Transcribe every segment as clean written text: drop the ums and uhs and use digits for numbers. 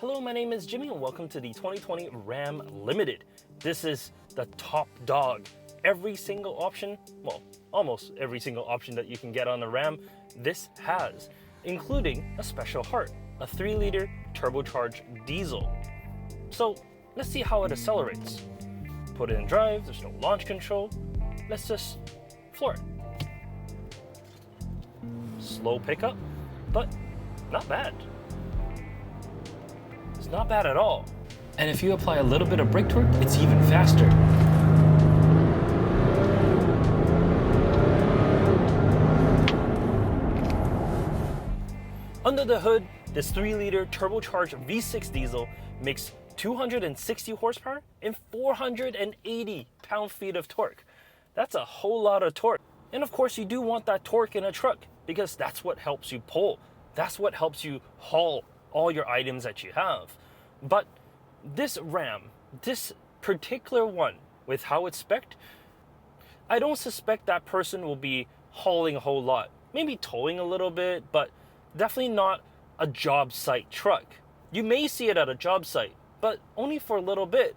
Hello, my name is Jimmy and welcome to the 2020 Ram Limited. This is the top dog. Every single option, well, almost every single option that you can get on the Ram, this has, including a special heart, a 3-liter turbocharged diesel. So let's see how it accelerates. Put it in drive, there's no launch control. Let's just floor it. Slow pickup, but not bad. It's not bad at all. And if you apply a little bit of brake torque, it's even faster. Under the hood, this 3-liter turbocharged V6 diesel makes 260 horsepower and 480 pound-feet of torque. That's a whole lot of torque. And of course, you do want that torque in a truck because that's what helps you pull. That's what helps you haul all your items that you have. But this Ram, this particular one, with how it's spec'd, I don't suspect that person will be hauling a whole lot. Maybe towing a little bit, but definitely not a job site truck. You may see it at a job site, but only for a little bit,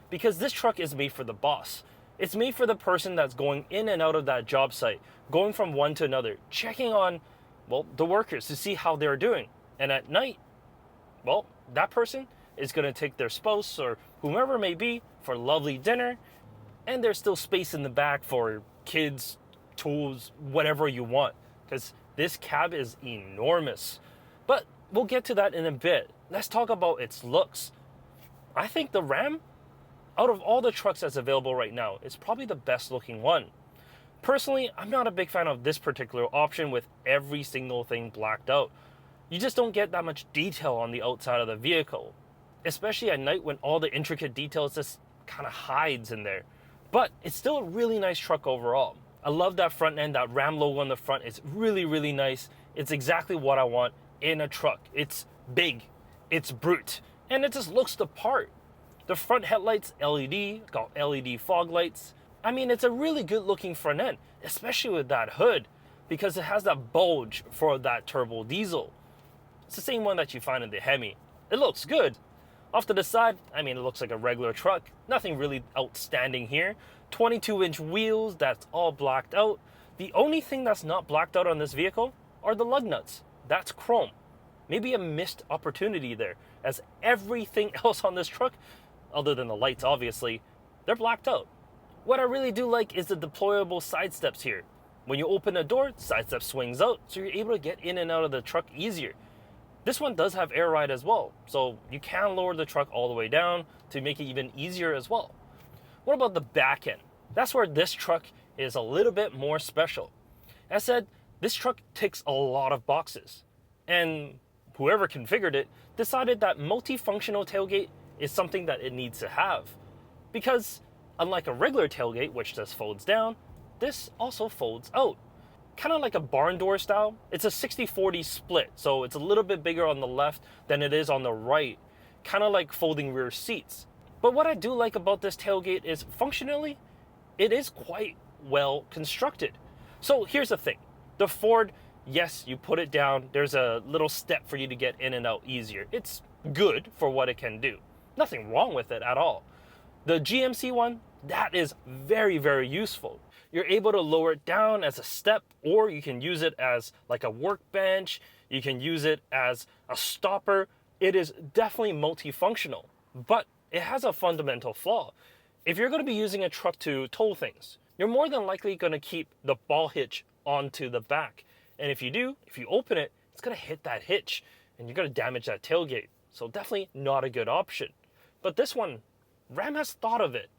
because this truck is made for the boss. It's made for the person that's going in and out of that job site, going from one to another, checking on, well, the workers to see how they're doing. And at night, well, that person is going to take their spouse or whomever it may be for lovely dinner, and there's still space in the back for kids, tools, whatever you want, because this cab is enormous. But we'll get to that in a bit. Let's talk about its looks. I think the Ram, out of all the trucks that's available right now, is probably the best looking one. Personally, I'm not a big fan of this particular option with every single thing blacked out. You just don't get that much detail on the outside of the vehicle, especially at night when all the intricate details just kind of hides in there. But it's still a really nice truck overall. I love that front end, that Ram logo on the front. It's really, really nice. It's exactly what I want in a truck. It's big, it's brute, and it just looks the part. The front headlights, LED, got LED fog lights. I mean, it's a really good looking front end, especially with that hood, because it has that bulge for that turbo diesel. It's the same one that you find in the Hemi. It looks good. Off to the side, I mean, it looks like a regular truck. Nothing really outstanding here. 22-inch wheels, that's all blacked out. The only thing that's not blacked out on this vehicle are the lug nuts. That's chrome. Maybe a missed opportunity there, as everything else on this truck, other than the lights obviously, they're blacked out. What I really do like is the deployable side steps here. When you open the door, the side step swings out, so you're able to get in and out of the truck easier. This one does have air ride as well, so you can lower the truck all the way down to make it even easier as well. What about the back end? That's where this truck is a little bit more special. As said, this truck ticks a lot of boxes, and whoever configured it decided that multifunctional tailgate is something that it needs to have, because unlike a regular tailgate, which just folds down, this also folds out. Kind of like a barn door style. It's a 60-40 split, so it's a little bit bigger on the left than it is on the right. Kind of like folding rear seats. But what I do like about this tailgate is functionally, it is quite well constructed. So here's the thing. The Ford, yes, you put it down, there's a little step for you to get in and out easier. It's good for what it can do. Nothing wrong with it at all. The GMC one, that is very, very useful. You're able to lower it down as a step, or you can use it as like a workbench. You can use it as a stopper. It is definitely multifunctional, but it has a fundamental flaw. If you're going to be using a truck to tow things, you're more than likely going to keep the ball hitch onto the back. And if you do, if you open it, it's going to hit that hitch and you're going to damage that tailgate. So definitely not a good option. But this one, Ram has thought of it.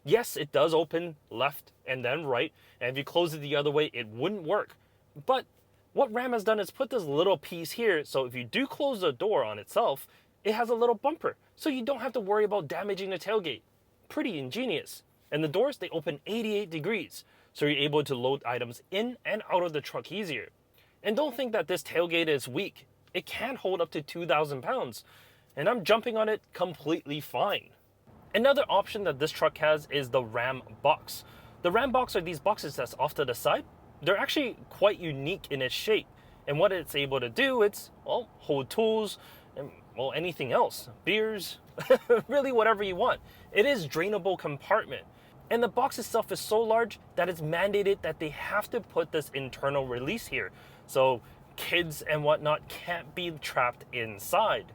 Yes, it does open left and then right, and if you close it the other way, it wouldn't work. But what Ram has done is put this little piece here, so if you do close the door on itself, it has a little bumper, so you don't have to worry about damaging the tailgate. Pretty ingenious. And the doors, they open 88 degrees, so you're able to load items in and out of the truck easier. And don't think that this tailgate is weak. It can hold up to 2,000 pounds, and I'm jumping on it completely fine. Another option that this truck has is the Ram box. The Ram box are these boxes that's off to the side. They're actually quite unique in its shape. And what it's able to do, it's, well, hold tools, and well, anything else. Beers, really whatever you want. It is drainable compartment. And the box itself is so large that it's mandated that they have to put this internal release here. So kids and whatnot can't be trapped inside.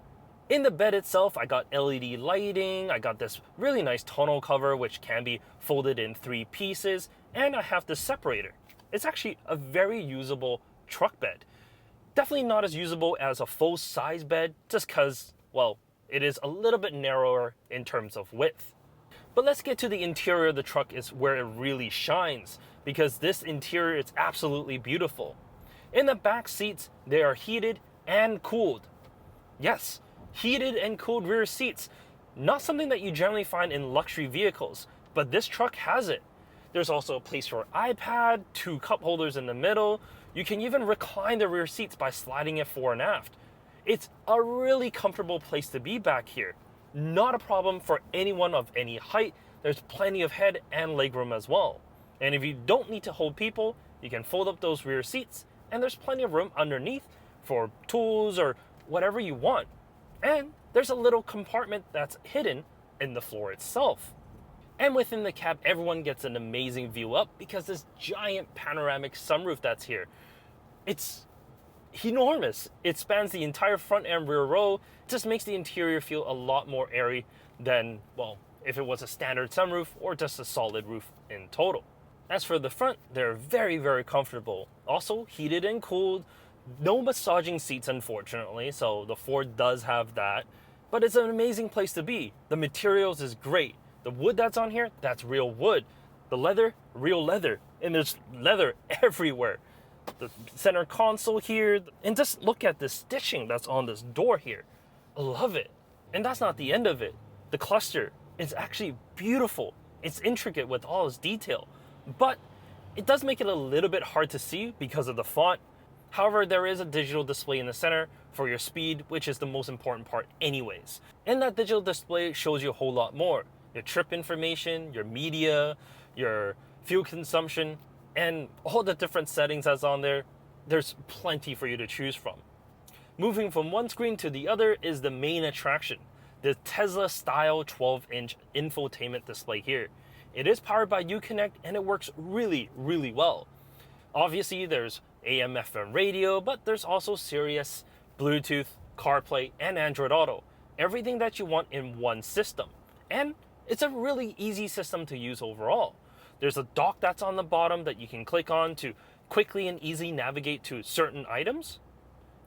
In the bed itself, I got LED lighting, I got this really nice tonneau cover which can be folded in 3 pieces, and I have the separator. It's actually a very usable truck bed. Definitely not as usable as a full-size bed just because, well, it is a little bit narrower in terms of width. But let's get to the interior of the truck is where it really shines, because this interior is absolutely beautiful. In the back seats, they are heated and cooled. Yes, heated and cooled rear seats. Not something that you generally find in luxury vehicles, but this truck has it. There's also a place for iPad, 2 cup holders in the middle. You can even recline the rear seats by sliding it fore and aft. It's a really comfortable place to be back here. Not a problem for anyone of any height. There's plenty of head and legroom as well. And if you don't need to hold people, you can fold up those rear seats, and there's plenty of room underneath for tools or whatever you want. And there's a little compartment that's hidden in the floor itself. And within the cab, everyone gets an amazing view up because this giant panoramic sunroof that's here. It's enormous. It spans the entire front and rear row. It just makes the interior feel a lot more airy than, well, if it was a standard sunroof or just a solid roof in total. As for the front, they're very, very comfortable. Also heated and cooled. No massaging seats, unfortunately, so the Ford does have that. But it's an amazing place to be. The materials is great. The wood that's on here, that's real wood. The leather, real leather. And there's leather everywhere. The center console here, and just look at the stitching that's on this door here. I love it. And that's not the end of it. The cluster is actually beautiful. It's intricate with all its detail, but it does make it a little bit hard to see because of the font. However, there is a digital display in the center for your speed, which is the most important part anyways. And that digital display shows you a whole lot more. Your trip information, your media, your fuel consumption, and all the different settings that's on there. There's plenty for you to choose from. Moving from one screen to the other is the main attraction, the Tesla style 12-inch infotainment display here. It is powered by Uconnect and it works really, really well. Obviously there's AM/FM radio, but there's also Sirius, Bluetooth, CarPlay, and Android Auto. Everything that you want in one system. And it's a really easy system to use overall. There's a dock that's on the bottom that you can click on to quickly and easily navigate to certain items.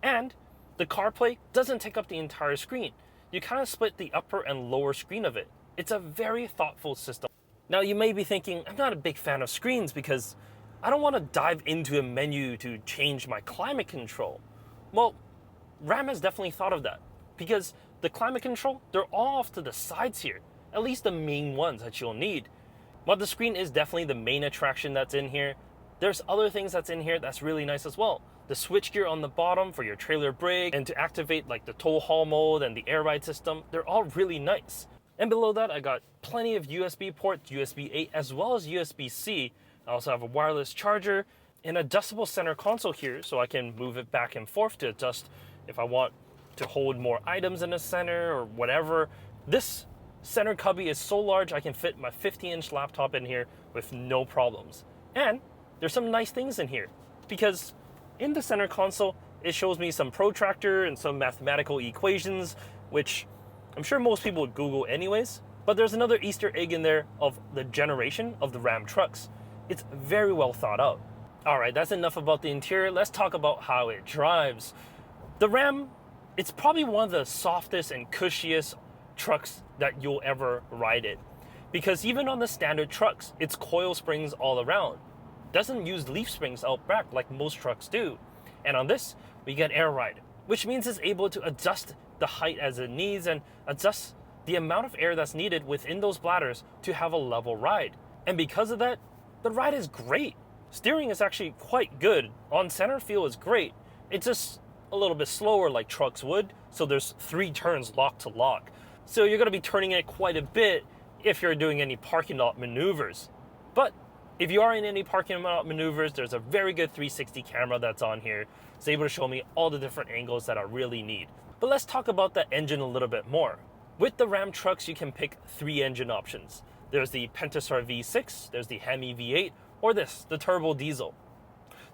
And the CarPlay doesn't take up the entire screen. You kind of split the upper and lower screen of it. It's a very thoughtful system. Now you may be thinking, I'm not a big fan of screens because I don't want to dive into a menu to change my climate control. Well, Ram has definitely thought of that because the climate control, they're all off to the sides here, at least the main ones that you'll need. While the screen is definitely the main attraction that's in here, there's other things that's in here that's really nice as well. The switchgear on the bottom for your trailer brake and to activate like the tow haul mode and the air ride system, they're all really nice. And below that, I got plenty of USB ports, USB-A as well as USB-C. I also have a wireless charger, an adjustable center console here so I can move it back and forth to adjust if I want to hold more items in the center or whatever. This center cubby is so large I can fit my 50-inch laptop in here with no problems. And there's some nice things in here because in the center console, it shows me some protractor and some mathematical equations, which I'm sure most people would Google anyways, but there's another Easter egg in there of the generation of the Ram trucks. It's very well thought out. All right, that's enough about the interior. Let's talk about how it drives. The Ram, it's probably one of the softest and cushiest trucks that you'll ever ride it. Because even on the standard trucks, it's coil springs all around. Doesn't use leaf springs out back like most trucks do. And on this, we get air ride, which means it's able to adjust the height as it needs and adjust the amount of air that's needed within those bladders to have a level ride. And because of that, the ride is great. Steering is actually quite good. On center feel is great. It's just a little bit slower like trucks would, so there's 3 turns lock to lock. So you're going to be turning it quite a bit if you're doing any parking lot maneuvers. But if you are in any parking lot maneuvers, there's a very good 360 camera that's on here. It's able to show me all the different angles that I really need. But let's talk about the engine a little bit more. With the Ram trucks, you can pick 3 engine options. There's the Pentastar V6, there's the Hemi V8, or this, the turbo diesel.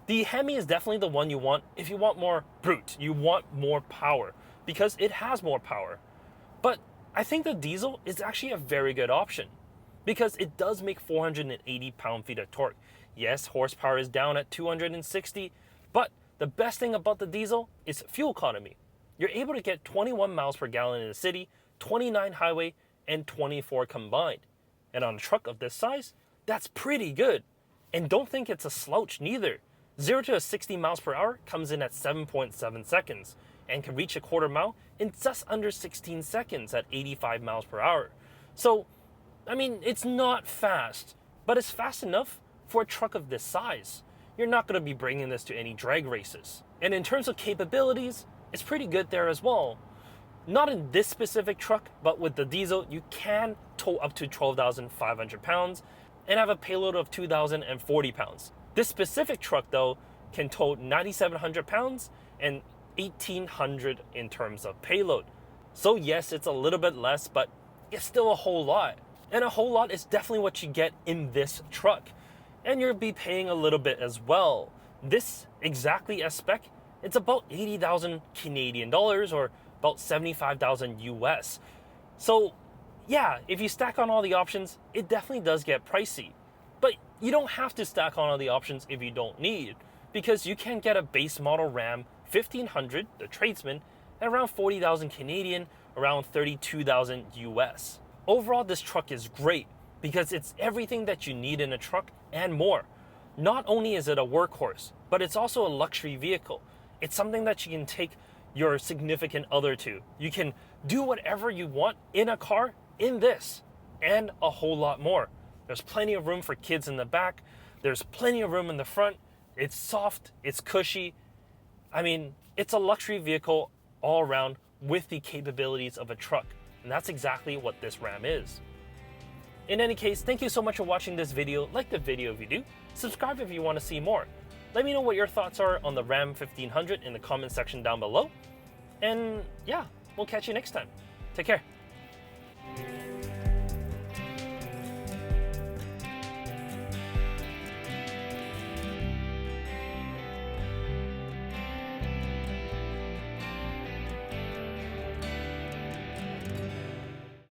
The Hemi is definitely the one you want if you want more brute, you want more power, because it has more power. But I think the diesel is actually a very good option, because it does make 480 pound-feet of torque. Yes, horsepower is down at 260, but the best thing about the diesel is fuel economy. You're able to get 21 miles per gallon in the city, 29 highway, and 24 combined. And on a truck of this size, that's pretty good. And don't think it's a slouch neither. 0 to 60 miles per hour comes in at 7.7 seconds and can reach a quarter mile in just under 16 seconds at 85 miles per hour. So, I mean, it's not fast, but it's fast enough for a truck of this size. You're not going to be bringing this to any drag races. And in terms of capabilities, it's pretty good there as well. Not in this specific truck, but with the diesel, you can tow up to 12,500 pounds and have a payload of 2,040 pounds. This specific truck, though, can tow 9,700 pounds and 1,800 in terms of payload. So yes, it's a little bit less, but it's still a whole lot. And a whole lot is definitely what you get in this truck. And you'll be paying a little bit as well. This exactly as spec, it's about 80,000 Canadian dollars or about 75,000 US. So yeah, if you stack on all the options, it definitely does get pricey. But you don't have to stack on all the options if you don't need, because you can get a base model Ram 1500, the Tradesman, at around 40,000 Canadian, around 32,000 US. Overall, this truck is great because it's everything that you need in a truck and more. Not only is it a workhorse, but it's also a luxury vehicle. It's something that you can take your significant other to. You can do whatever you want in a car in this, and a whole lot more. There's plenty of room for kids in the back. There's plenty of room in the front. It's soft, it's cushy. I mean, it's a luxury vehicle all around with the capabilities of a truck. And that's exactly what this Ram is. In any case, thank you so much for watching this video. Like the video if you do. Subscribe if you want to see more. Let me know what your thoughts are on the Ram 1500 in the comment section down below. And yeah, we'll catch you next time. Take care.